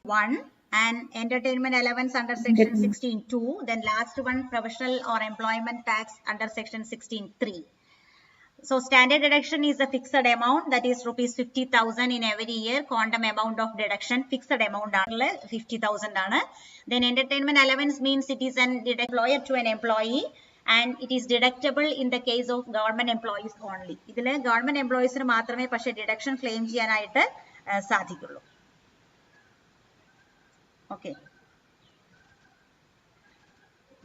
1 and entertainment allowance under section 16(2). Then last one, professional or employment tax under section 16(3). So standard deduction is a fixed amount, that is rupees 50,000 in every year. Quantum amount of deduction fixed amount ആണ് 50,000 ആണ്. Then entertainment allowance means it is an employer to an employee and it is deductible in the case of government employees only. ഇതില് government employees മാത്രമേ പക്ഷേ deduction claim ചെയ്യാനായിട്ട് സാധിക്കുള്ളൂ. Okay.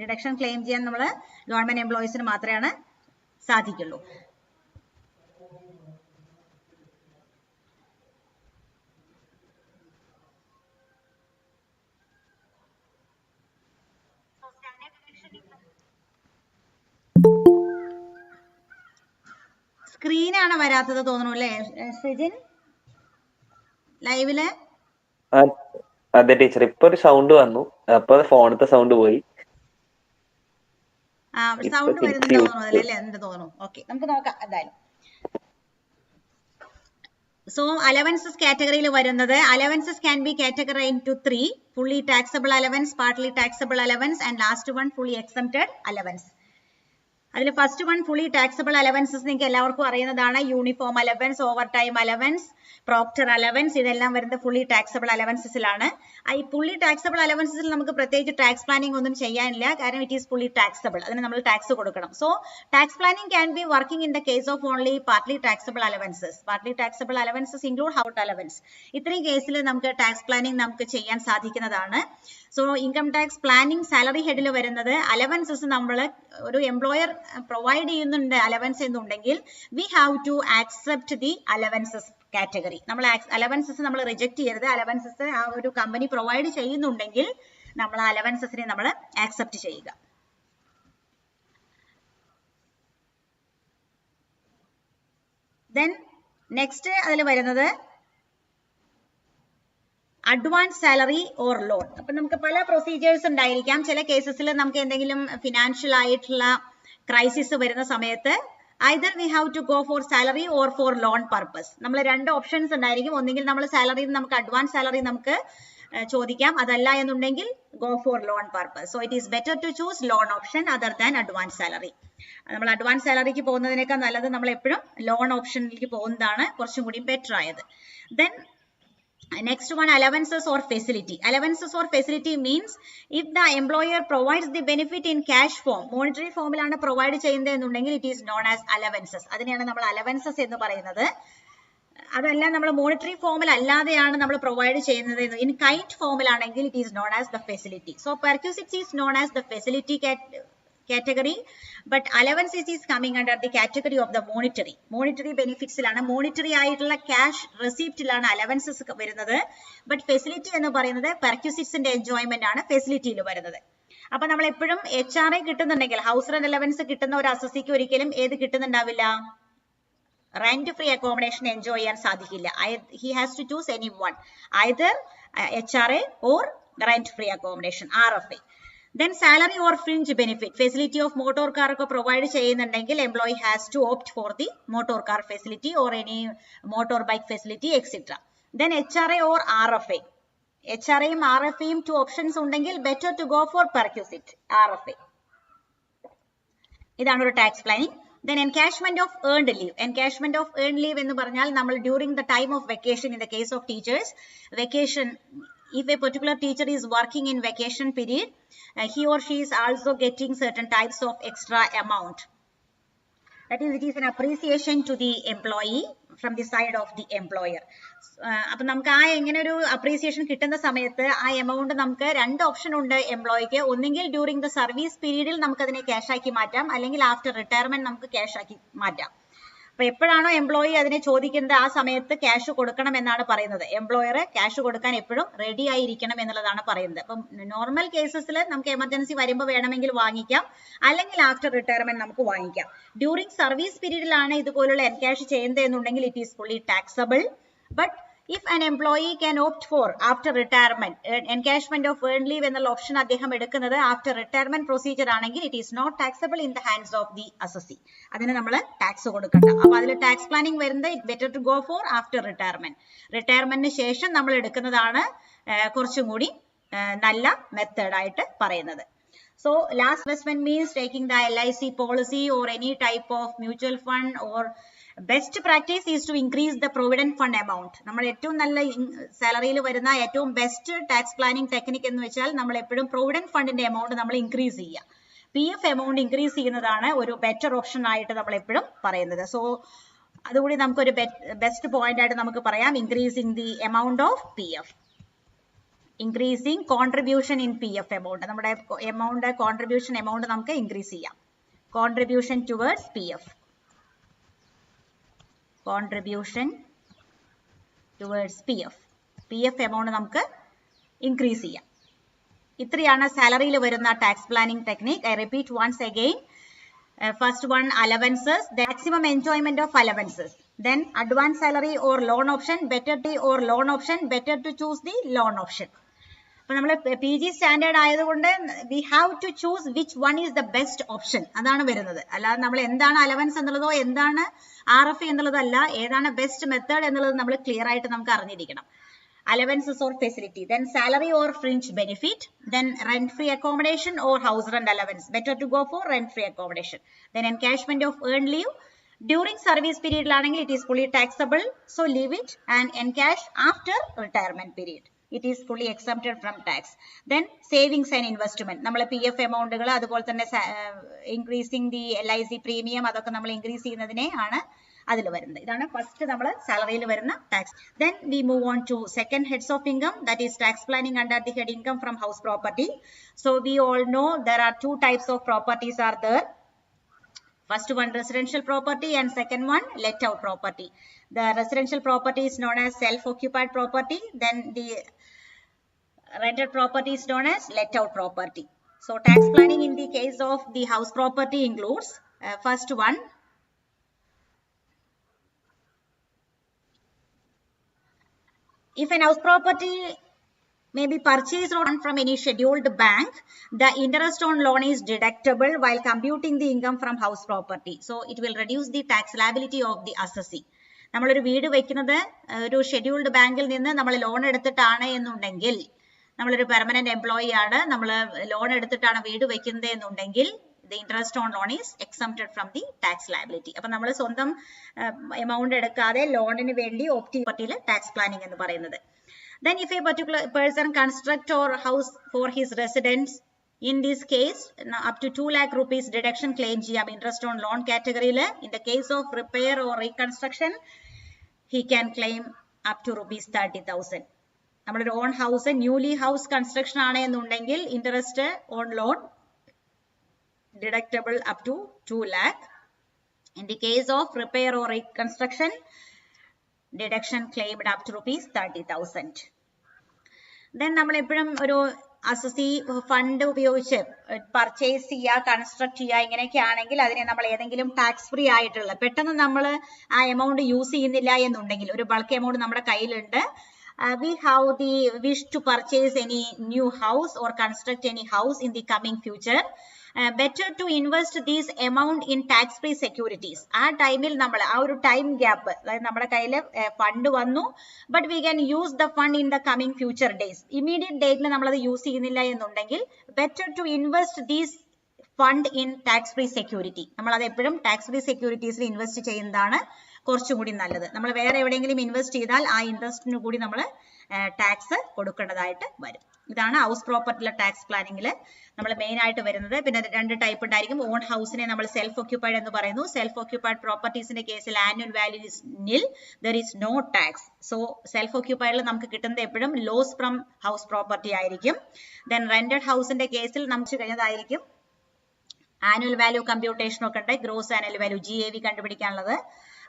Deduction claim ചെയ്യാൻ നമ്മൾ government employees മാത്രമേ സാധിക്കുള്ളൂ. Screen ആണ് വരാത്തത് തോന്നുന്നു അല്ലേ സജിൻ ലൈവില്? അതെ ടീച്ചർ, ഇപ്പൊ ഒരു സൗണ്ട് വന്നു, അപ്പൊ ഫോണിലത്തെ സൗണ്ട് പോയി. സൗണ്ട് വരുന്നുണ്ട് തോന്നുന്നു അല്ലേ? എന്ത് തോന്നുന്നു? ഓക്കെ, നമുക്ക് നോക്കാം എന്തായാലും. So allowances category വരുന്നത്, allowances can be categorized into 3: fully taxable allowance, partly taxable allowance and last one fully exempted allowance. അതിൽ first one fully taxable allowances നിങ്ങൾക്ക് എല്ലാവർക്കും അറിയുന്നതാണ്. Uniform allowance, overtime allowance, proctor allowance, ഇതെല്ലാം വരുന്നത് fully taxable അലവൻസസിലാണ്. ഈ fully taxable അലവൻസസിൽ നമുക്ക് പ്രത്യേകിച്ച് tax planning ഒന്നും ചെയ്യാനില്ല, കാരണം ഇറ്റ് ഈസ് ഫുള്ളി ടാക്സബിൾ, അതിന് നമ്മൾ ടാക്സ് കൊടുക്കണം. So tax planning can be working in the case of only partly taxable allowances. Partly taxable allowances include house allowance. ഇത്രയും കേസിൽ നമുക്ക് ടാക്സ് പ്ലാനിംഗ് നമുക്ക് ചെയ്യാൻ സാധിക്കുന്നതാണ്. So income tax planning salary ഹെഡിൽ വരുന്നത് അലവൻസസ് നമ്മൾ ഒരു എംപ്ലോയർ പ്രൊവൈഡ് ചെയ്യുന്നുണ്ട് അലവൻസ് എന്നുണ്ടെങ്കിൽ we have to accept the allowances category. നമ്മൾ അലവൻസസ് നമ്മൾ റിജക്ട് ചെയ്യരുത്. അലവൻസസ് ആ ഒരു കമ്പനി പ്രൊവൈഡ് ചെയ്യുന്നുണ്ടെങ്കിൽ നമ്മൾ അലവൻസസിനെ നമ്മൾ ആക്സെപ്റ്റ് ചെയ്യുക. ദെൻ നെക്സ്റ്റ് അതിൽ വരുന്നത് അഡ്വാൻസ് സാലറി ഓർ ലോൺ. അപ്പൊ നമുക്ക് പല പ്രൊസീജിയേഴ്സ് ഉണ്ടായിരിക്കാം. ചില കേസസിൽ നമുക്ക് എന്തെങ്കിലും ഫിനാൻഷ്യൽ ആയിട്ടുള്ള ക്രൈസിസ് വരുന്ന സമയത്ത് either we have to go for salary or for loan purpose. നമ്മൾ രണ്ട് ഓപ്ഷൻസ് ഉണ്ടായിരിക്കും. ഒന്നെങ്കിൽ നമ്മൾ സാലറി നമുക്ക് അഡ്വാൻസ് സാലറി നമുക്ക് ചോദിക്കാം, അതല്ല എന്നുണ്ടെങ്കിൽ go for loan purpose. So it is better to choose loan option other than advance salary. നമ്മൾ അഡ്വാൻസ് സാലറിക്ക് പോകുന്നതിനേക്കാൾ നല്ലത് നമ്മൾ എപ്പോഴും ലോൺ ഓപ്ഷനിലേക്ക് പോകുന്നതാണ് കുറച്ചും കൂടി ബെറ്റർ ആയത്. Then next one, allowances or facility. Allowances or facility means if the employer provides the benefit in cash form, monetary form ലാണ് provide ചെയ്യുന്നത് എന്നുണ്ടെങ്കിൽ it is known as allowances. അതിനെയാണ് നമ്മൾ allowances എന്ന് പറയുന്നത്. അതല്ല നമ്മൾ മോണിറ്ററി ഫോമിൽ അല്ലാതെയാണ് നമ്മൾ പ്രൊവൈഡ് ചെയ്യുന്നത് ഇൻ കൈൻഡ് ഫോമിലാണെങ്കിൽ it is known as the facility. So perquisites is known as the facility category, but allowances is coming under the category of the monetary benefits ലാണ്. monetary ആയിട്ടുള്ള ക്യാഷ് റെസിപ്റ്റിലാണ് അലവൻസസ് വരുന്നത്. But facility എന്ന് പറയുന്നത് പെർക്യൂസിറ്റ്സിന്റെ enjoyment ആണ് ഫെസിലിറ്റിയിൽ വരുന്നത്. അപ്പൊ നമ്മൾ എപ്പോഴും HRA കിട്ടുന്നുണ്ടെങ്കിൽ, ഹൗസ് റെന്റ് അലവൻസ് കിട്ടുന്ന ഒരു അസസിക്ക് ഒരിക്കലും ഏത് കിട്ടുന്നുണ്ടാവില്ല, റെന്റ് ഫ്രീ അക്കോമഡേഷൻ എൻജോയ് ചെയ്യാൻ സാധിക്കില്ല. He has to choose any one, either HRA or rent free accommodation, RFA. Then salary or fringe benefit, facility of motor car ഒക്കെ പ്രൊവൈഡ് ചെയ്യുന്നുണ്ടെങ്കിൽ employee has to opt for the motor car facility or any motor bike facility etc. Then HRA or RFA. HRAയും RFAയും two options ഉണ്ടെങ്കിൽ better to go for perquisite RFA. ഇതാണ് ഒരു tax planning. Then encashment of earned leave. Encashment of earned leave എന്ന് പറഞ്ഞാൽ നമ്മൾ during the time of vacation, in the case of teachers, vacation, if a particular teacher is working in vacation period, he or she is also getting certain types of extra amount. That is, it is an appreciation to the employee from the side of the employer. അപ്പൊ നമുക്ക് ആ എങ്ങനെ ഒരു appreciation കിട്ടുന്ന സമയത്ത് ആ amount നമുക്ക് രണ്ട് ഓപ്ഷൻ ഉണ്ട് എംപ്ലോയിക്ക്. ഒന്നെങ്കിൽ ഡ്യൂറിംഗ് ദ സർവീസ് പീരീഡിൽ നമുക്ക് അതിനെ ക്യാഷ് ആക്കി മാറ്റാം, അല്ലെങ്കിൽ ആഫ്റ്റർ റിട്ടയർമെന്റ് നമുക്ക് ക്യാഷ് ആക്കി മാറ്റാം. അപ്പൊ എപ്പോഴാണോ എംപ്ലോയി അതിനെ ചോദിക്കുന്നത് ആ സമയത്ത് ക്യാഷ് കൊടുക്കണം എന്നാണ് പറയുന്നത്. എംപ്ലോയർ ക്യാഷ് കൊടുക്കാൻ എപ്പോഴും റെഡി ആയിരിക്കണം എന്നുള്ളതാണ് പറയുന്നത്. അപ്പം നോർമൽ കേസസിൽ നമുക്ക് എമർജൻസി വരുമ്പോൾ വേണമെങ്കിൽ വാങ്ങിക്കാം, അല്ലെങ്കിൽ ആഫ്റ്റർ റിട്ടയർമെന്റ് നമുക്ക് വാങ്ങിക്കാം. ഡ്യൂറിംഗ് സർവീസ് പീരീഡിലാണ് ഇതുപോലുള്ള എൻകാഷ് ചെയ്യുന്നത് എന്നുണ്ടെങ്കിൽ it is fully taxable. But if an employee can opt for after retirement encashment of earned leave എന്നുള്ള ഓപ്ഷൻ അദ്ദേഹം എടുക്കുന്നത് ആഫ്റ്റർ റിട്ടയർമെന്റ് പ്രൊസീജിയർ ആണെങ്കിൽ it is not taxable in the hands of the assessee. അതിന് നമ്മൾ tax കൊടുക്കണ്ട. അപ്പൊ അതിൽ tax planning വരുന്നത് better to go for after retirement. റിട്ടയർമെന്റിന് ശേഷം നമ്മൾ എടുക്കുന്നതാണ് കുറച്ചും കൂടി നല്ല മെത്തേഡായിട്ട് പറയുന്നത്. So last investment means taking the LIC policy or any type of mutual fund, or best practice is to increase the provident fund amount. നമ്മൾ ഏറ്റവും നല്ല സാലറിയിൽ വരുന്ന ഏറ്റവും ബെസ്റ്റ് ടാക്സ് പ്ലാനിങ് ടെക്നിക് എന്ന് വെച്ചാൽ നമ്മൾ എപ്പോഴും പ്രൊവിഡന്റ് ഫണ്ടിന്റെ എമൗണ്ട് നമ്മൾ ഇൻക്രീസ് ചെയ്യുക. PF എമൗണ്ട് ഇൻക്രീസ് ചെയ്യുന്നതാണ് ഒരു ബെറ്റർ ഓപ്ഷൻ ആയിട്ട് നമ്മൾ എപ്പോഴും പറയുന്നത്. സോ അതുകൂടി നമുക്കൊരു ബെസ്റ്റ് പോയിന്റ് ആയിട്ട് നമുക്ക് പറയാം, increasing the amount of PF. increasing contribution in PF amount. നമ്മുടെ എമൗണ്ട് കോൺട്രിബ്യൂഷൻ എമൗണ്ട് നമുക്ക് ഇൻക്രീസ് ചെയ്യാം. Contribution towards PF. Contribution towards PF amount നമുക്ക് ഇൻക്രീസ് ചെയ്യാം. ഇത്രയാണ് സാലറിയിൽ വരുന്ന tax planning technique. I repeat once again. First one, allowances, the maximum enjoyment of allowances. Then advance salary or loan option, better to choose the loan option. അപ്പോൾ നമ്മൾ PG standard ആയതുകൊണ്ട് we have to choose which one is the best option, അതാണ് വരുന്നത്. അല്ലാതെ നമ്മൾ എന്താണ് allowance എന്നുള്ളതോ എന്താണ് RF എന്നുള്ളതല്ല, ഏതാണ് ബെസ്റ്റ് മെത്തേഡ് എന്നുള്ളത് നമ്മൾ ക്ലിയർ ആയിട്ട് നമുക്ക് അറിഞ്ഞിരിക്കണം. Allowances or facility, then salary or fringe benefit, then rent free accommodation or house rent allowance. Better to go for rent free accommodation. Then encashment of earned leave during service period laanengil it is fully taxable, so leave it, and encash after retirement period it is fully exempted from tax. Then savings and investment, നമ്മൾ PF എമൗണ്ടുകൾ അതുപോലെ തന്നെ increasing the LIC premium അതൊക്കെ നമ്മൾ increase ചെയ്യുന്നതിനെ ആണ് അതിൽ വരുന്നത്. ഇതാണ് ഫസ്റ്റ് നമ്മൾ സാലറിയിൽ വരുന്ന tax. Then we move on to second heads of income, that is tax planning under the head income from house property. So we all know there are two types of properties are there. First one, residential property, and second one, let out property. The residential property is known as self-occupied property. Then the rented property is known as let out property. So tax planning in the case of the house property includes first one, if an house property may be purchased or from any scheduled bank, the interest on loan is deductible while computing the income from house property. So it will reduce the tax liability of the assessee. നമ്മളൊരു വീട് വെക്കുന്നത് ഒരു scheduled ബാങ്കിൽ നിന്ന് നമ്മൾ loan എടുത്തിട്ടാണ് എന്നുണ്ടെങ്കിൽ, നമ്മളൊരു പെർമനന്റ് എംപ്ലോയി ആണ്, നമ്മൾ ലോൺ എടുത്തിട്ടാണ് വീട് വെക്കുന്നത് എന്നുണ്ടെങ്കിൽ the interest on loan is exempted from the tax liability. അപ്പോൾ നമ്മൾ സ്വന്തം എമൗണ്ട് എടുക്കാതെ ലോണിന് വേണ്ടി ഓപ്റ്റിയിൽ ടാക്സ് പ്ലാനിംഗ് എന്ന് പറയുന്നത്. Then if a particular person construct or house for his residence, in this case up to 2 lakh rupees deduction claim ചെയ്യാം interest on loan categoryയിൽ. In the case of repair or reconstruction he can claim up to rupees 30,000. നമ്മുടെ on house newly house construction ആണ് എന്നുണ്ടെങ്കിൽ interest on loan deductible up to 2 lakh. In the case of repair or reconstruction, deduction claimed up to rupees 30,000. Then നമ്മൾ എപ്പോഴും ഒരു assessee fund ഉപയോഗിച്ച് purchase ചെയ്യുക, construct ചെയ്യുക, ഇങ്ങനെയൊക്കെ ആണെങ്കിൽ അതിനെ നമ്മൾ ഏതെങ്കിലും ടാക്സ് ഫ്രീ ആയിട്ടുള്ള, പെട്ടെന്ന് നമ്മൾ ആ എമൗണ്ട് യൂസ് ചെയ്യുന്നില്ല എന്നുണ്ടെങ്കിൽ, ഒരു ബൾക്ക് എമൗണ്ട് നമ്മുടെ കയ്യിലുണ്ട്, we have the wish to purchase any new house or construct any house in the coming future, better to invest this amount in tax free securities. ആ ടൈമിൽ നമ്മൾ ആ ഒരു ടൈം ഗ്യാപ്പ്, അതായത് നമ്മുടെ കയ്യിൽ ഫണ്ട് വന്നു, but we can use the fund in the coming future days, immediate ഡേറ്റിൽ നമ്മളത് യൂസ് ചെയ്യുന്നില്ല എന്നുണ്ടെങ്കിൽ better to invest these fund in tax free security. നമ്മളത് എപ്പോഴും ടാക്സ് ഫ്രീ സെക്യൂരിറ്റീസിൽ ഇൻവെസ്റ്റ് ചെയ്യുന്നതാണ് കുറച്ചും കൂടി നല്ലത്. നമ്മൾ വേറെ എവിടെയെങ്കിലും ഇൻവെസ്റ്റ് ചെയ്താൽ ആ ഇൻട്രസ്റ്റിന് കൂടി നമ്മൾ ടാക്സ് കൊടുക്കേണ്ടതായിട്ട് വരും. ഇതാണ് ഹൗസ് പ്രോപ്പർട്ടിയിലെ ടാക്സ് പ്ലാനിങ്ങിൽ നമ്മൾ മെയിൻ ആയിട്ട് വരുന്നത്. പിന്നെ രണ്ട് ടൈപ്പ് ഉണ്ടായിരിക്കും. ഓൺ ഹൗസിനെ നമ്മൾ സെൽഫ് ഓക്യുപ്പൈഡ് എന്ന് പറയുന്നു. സെൽഫ് ഓക്യുപ്പൈഡ് പ്രോപ്പർട്ടീസിന്റെ കേസിൽ annual value is nil, there is no tax. So self ഓക്യുപ്പൈഡിൽ നമുക്ക് കിട്ടുന്നത് എപ്പോഴും ലോസ് ഫ്രം ഹൗസ് പ്രോപ്പർട്ടി ആയിരിക്കും. ദെൻ റെന്റഡ് ഹൗസിന്റെ കേസിൽ നമുക്ക് കഴിഞ്ഞതായിരിക്കും ആനുവൽ വാല്യൂ കമ്പ്യൂട്ടേഷൻ ഒക്കെ ഉണ്ട്, ഗ്രോസ് ആനുവൽ വാല്യൂ GAV കണ്ടുപിടിക്കാനുള്ളത്.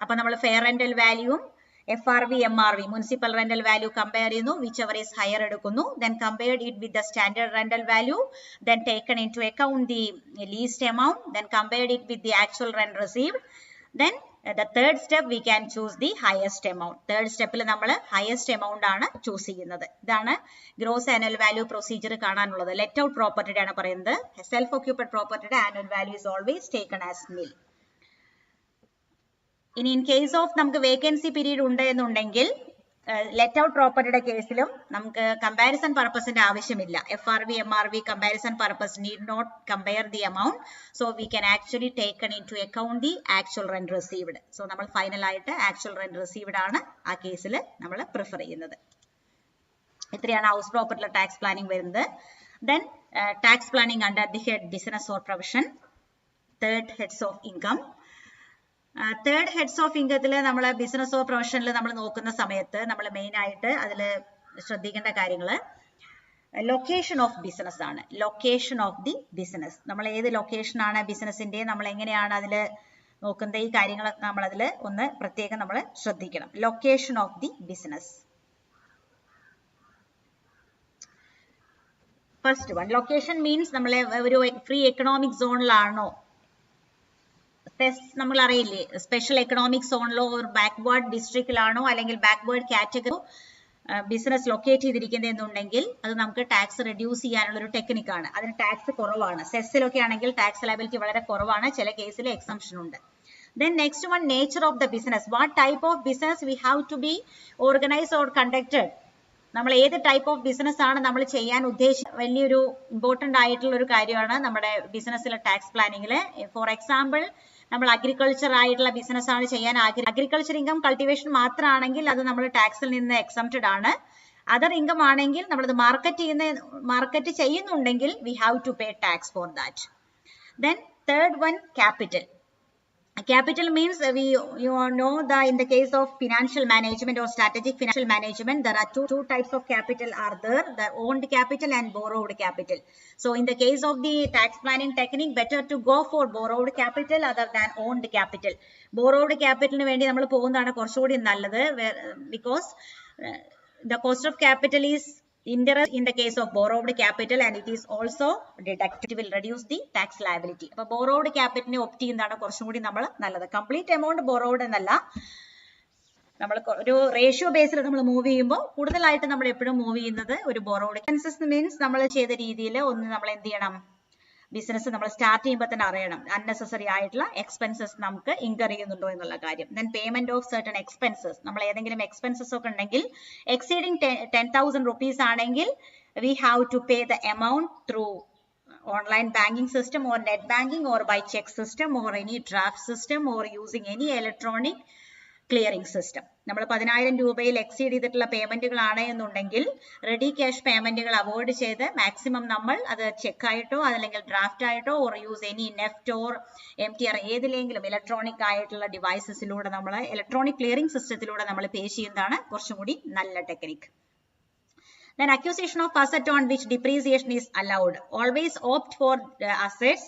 അപ്പൊ നമ്മൾ ഫെയർ റെന്റൽ വാല്യൂവും FRV, MRV, municipal rental value compare ചെയ്യുന്നു, വിച്ച് എവർ ഈസ് ഹയർ എടുക്കുന്നു. Then compared it with the standard rental value, then taken into account the least amount, then compared it with the actual rent received. Then the third step we can choose the highest amount. third stepൽ നമ്മൾ highest amount ആണ് choose ചെയ്യുന്നത്. ഇതാണ് gross annual value procedure കാണാനുള്ളത്. Let out പ്രോപ്പർട്ടിയുടെ ആണ് പറയുന്നത്. Self occupied പ്രോപ്പർട്ടിയുടെ annual value is always taken as നിൽ. ഇനി ഇൻ കേസ് ഓഫ് നമുക്ക് വേക്കൻസി പീരീഡ് ഉണ്ട് എന്നുണ്ടെങ്കിൽ ലെറ്റ് ഔട്ട് പ്രോപ്പർട്ടിയുടെ കേസിലും നമുക്ക് കമ്പാരിസൺ പർപ്പസിന്റെ ആവശ്യമില്ല. FRV, MRV comparison purpose need not compare the amount. So we can actually taken into account the actual rent received. So നമ്മൾ ഫൈനൽ ആയിട്ട് actual rent received ആണ് ആ കേസിൽ നമ്മൾ പ്രിഫർ ചെയ്യുന്നത്. ഇത്രയാണ് ഹൗസ് പ്രോപ്പർട്ടിയിലെ ടാക്സ് പ്ലാനിംഗ് വരുന്നത്. Then tax planning under the head business or profession. Third heads of income. Third heads of ഇൻകത്തിൽ നമ്മൾ ബിസിനസ് ഓർ പ്രൊഫഷനിൽ നമ്മൾ നോക്കുന്ന സമയത്ത് നമ്മൾ മെയിൻ ആയിട്ട് അതിൽ ശ്രദ്ധിക്കേണ്ട കാര്യങ്ങൾ ലൊക്കേഷൻ ഓഫ് ബിസിനസ് ആണ്. ലൊക്കേഷൻ ഓഫ് ദി ബിസിനസ്, നമ്മൾ ഏത് ലൊക്കേഷൻ ആണ് ബിസിനസിന്റെ, നമ്മൾ എങ്ങനെയാണ് അതിൽ നോക്കുന്നത്, ഈ കാര്യങ്ങൾ നമ്മൾ അതിൽ ഒന്ന് പ്രത്യേകം നമ്മൾ ശ്രദ്ധിക്കണം. Location of the business. First one, location means നമ്മളെ ഒരു ഫ്രീ എക്കണോമിക് സോണിലാണോ, നമ്മൾ അറിയില്ലേ സ്പെഷ്യൽ എക്കണോമിക് സോണിലോ ഒരു ബാക്ക്വേർഡ് ഡിസ്ട്രിക്റ്റിലാണോ അല്ലെങ്കിൽ ബാക്ക്വേർഡ് കാറ്റഗറി ബിസിനസ് ലൊക്കേറ്റ് ചെയ്തിരിക്കുന്നതെന്നുണ്ടെങ്കിൽ അത് നമുക്ക് ടാക്സ് റെഡ്യൂസ് ചെയ്യാനുള്ള ഒരു ടെക്നിക്കാണ്. അതിന് ടാക്സ് കുറവാണ്. സെസ്സിലൊക്കെ ആണെങ്കിൽ ടാക്സ് ലയബിലിറ്റി വളരെ കുറവാണ്, ചില കേസിൽ എക്സംഷൻ ഉണ്ട്. Then next one, nature of the business. What type of business we have to be organized or conducted. നമ്മൾ ഏത് ടൈപ്പ് ഓഫ് ബിസിനസ് ആണ് നമ്മൾ ചെയ്യാൻ ഉദ്ദേശിക്കുന്നത് വലിയൊരു ഇമ്പോർട്ടന്റ് ആയിട്ടുള്ള ഒരു കാര്യമാണ് നമ്മുടെ ബിസിനസ്സിലെ ടാക്സ് പ്ലാനിങ്ങിൽ. ഫോർ എക്സാമ്പിൾ, നമ്മൾ അഗ്രികൾച്ചർ ആയിട്ടുള്ള ബിസിനസ് ആണ് ചെയ്യാൻ അഗ്രികൾച്ചർ ഇൻകം കൾട്ടിവേഷൻ മാത്രമാണെങ്കിൽ അത് നമ്മൾ ടാക്സിൽ നിന്ന് എക്സംപ്റ്റഡ് ആണ്. അതർ ഇൻകം ആണെങ്കിൽ നമ്മളത് മാർക്കറ്റ് ചെയ്യുന്നുണ്ടെങ്കിൽ we have to pay tax for that. Then third one, capital. Capital means you know that in the case of financial management or strategic financial management, there are two types of capital are there, the owned capital and borrowed capital. So in the case of the tax planning technique, better to go for borrowed capital other than owned capital. Borrowed capital ന് വേണ്ടി നമ്മൾ പോകുന്നതാണ് കുറച്ചുകൂടി നല്ലത്, because the cost of capital is interest in the case of borrowed capital and it is also deducted, will reduce the tax liability. അപ്പോൾ borrowed capital നെ opt ചെയ്യുന്നതാണ് കുറച്ചും കൂടി നമ്മൾ നല്ലത്. കംപ്ലീറ്റ് എമൗണ്ട് borrowed എന്നല്ല, നമ്മൾ ഒരു റേഷ്യോ ബേസിൽ നമ്മൾ മൂവ് ചെയ്യുമ്പോൾ കൂടുതലായിട്ട് നമ്മൾ എപ്പോഴും മൂവ് ചെയ്യുന്നത് ഒരു borrowed. എക്സ്പെൻസസ് മീൻസ് നമ്മൾ ചെയ്ത രീതിയിൽ ഒന്ന് നമ്മൾ എന്ത് ചെയ്യണം, ബിസിനസ് നമ്മൾ സ്റ്റാർട്ട് ചെയ്യുമ്പോൾ തന്നെ അറിയണം അൺനെസസറി ആയിട്ടുള്ള എക്സ്പെൻസസ് നമുക്ക് ഇൻകർ ചെയ്യുന്നുണ്ടോ എന്നുള്ള കാര്യം. Then payment of certain expenses, നമ്മൾ ഏതെങ്കിലും എക്സ്പെൻസസ് ഒക്കെ ഉണ്ടെങ്കിൽ എക്സീഡിംഗ് 10,000 rupees ആണെങ്കിൽ we have to pay the amount through online banking system or net banking or by cheque system or any draft system or using any electronic clearing system. നമ്മൾ 10,000 രൂപയിൽ exceed ചെയ്തിട്ടുള്ള പേയ്മെന്റുകൾ ആണ് എന്നുണ്ടെങ്കിൽ ready cash പേയ്മെന്റുകൾ avoid ചെയ്ത് maximum നമ്മൾ അത് ചെക്ക് ആയിട്ടോ അല്ലെങ്കിൽ ഡ്രാഫ്റ്റ് ആയിട്ടോ or use any NEFT or MTR ഏതിലെങ്കിലും electronic ആയിട്ടുള്ള ഡിവൈസസിലൂടെ നമ്മൾ ഇലക്ട്രോണിക് ക്ലിയറിംഗ് സിസ്റ്റത്തിലൂടെ നമ്മൾ പേ ചെയ്യുന്നതാണ് കുറച്ചും കൂടി നല്ല technique. Then acquisition of asset on which depreciation is allowed. Always opt for assets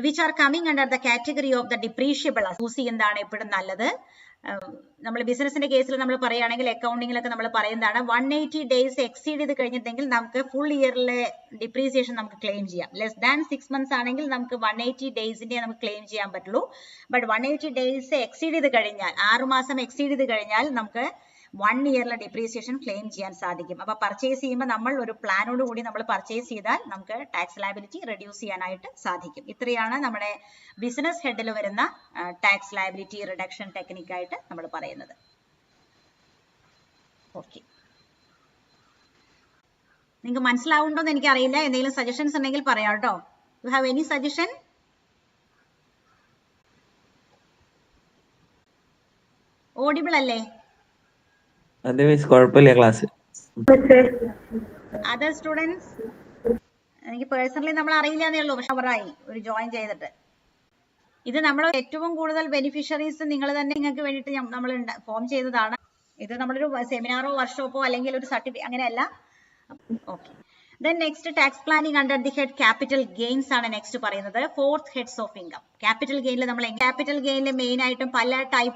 which are coming under the category of the depreciable. Use ചെയ്യുന്നതാണ് എപ്പോഴും നല്ലത്. നമ്മൾ ബിസിനസിന്റെ കേസിൽ നമ്മൾ പറയുകയാണെങ്കിൽ അക്കൗണ്ടിങ്ങിലൊക്കെ നമ്മൾ പറയുന്നതാണ് 180 days എക്സീഡ് ചെയ്ത് കഴിഞ്ഞിട്ടെങ്കിൽ നമുക്ക് ഫുൾ ഇയറിലെ ഡിപ്രീസിയേഷൻ നമുക്ക് ക്ലെയിം ചെയ്യാം. ലെസ് ദാൻ 6 months ആണെങ്കിൽ നമുക്ക് 180 daysന്റെ നമുക്ക് ക്ലെയിം ചെയ്യാൻ പറ്റുള്ളൂ. ബട്ട് 180 days എക്സീഡ് ചെയ്ത് കഴിഞ്ഞാൽ 6 മാസം എക്സീഡ് ചെയ്ത് കഴിഞ്ഞാൽ നമുക്ക് 1 ഇയറിലെ ഡിപ്രീസിയേഷൻ ക്ലെയിം ചെയ്യാൻ സാധിക്കും. അപ്പൊ പർച്ചേസ് ചെയ്യുമ്പോൾ നമ്മൾ ഒരു പ്ലാനോട് കൂടി നമ്മൾ പർച്ചേസ് ചെയ്താൽ നമുക്ക് ടാക്സ് ലയബിലിറ്റി റെഡ്യൂസ് ചെയ്യാനായിട്ട് സാധിക്കും. ഇത്രയാണ് നമ്മുടെ ബിസിനസ് ഹെഡിൽ വരുന്ന ടാക്സ് ലയബിലിറ്റി റിഡക്ഷൻ ടെക്നിക്കായിട്ട് നമ്മൾ പറയുന്നത്. ഓക്കെ, നിങ്ങൾക്ക് മനസ്സിലാവുണ്ടോ എന്ന് എനിക്കറിയില്ല. എന്തെങ്കിലും സജഷൻസ് ഉണ്ടെങ്കിൽ പറയാം കേട്ടോ. You have any suggestion? Audible അല്ലേ? കുഴപ്പമില്ല ക്ലാസ്. Other students? എനിക്ക് പേഴ്സണലി നമ്മൾ അറിയില്ല എന്നേ ഉള്ളൂ, പക്ഷെ അവരായി ഒരു ജോയിൻ ചെയ്തിട്ട്. ഇത് നമ്മൾ ഏറ്റവും കൂടുതൽ ബെനിഫിഷ്യറീസ് നിങ്ങൾ തന്നെ നിങ്ങൾക്ക് വേണ്ടിയിട്ട് നമ്മൾ ഫോം ചെയ്തതാണ്. ഇത് നമ്മളൊരു സെമിനാറോ വർക്ക്ഷോപ്പോ അല്ലെങ്കിൽ ഒരു സർട്ടിഫിക്കറ്റ് അങ്ങനെയല്ല. Okay, then next tax planning under the head capital gains ആണ് നെക്സ്റ്റ് പറയുന്നത്. Fourth heads of income. Capital ഗെയിനിൽ നമ്മൾ ക്യാപിറ്റൽ ഗെയിനിൽ മെയിൻ ആയിട്ടും പല ടൈപ്പ്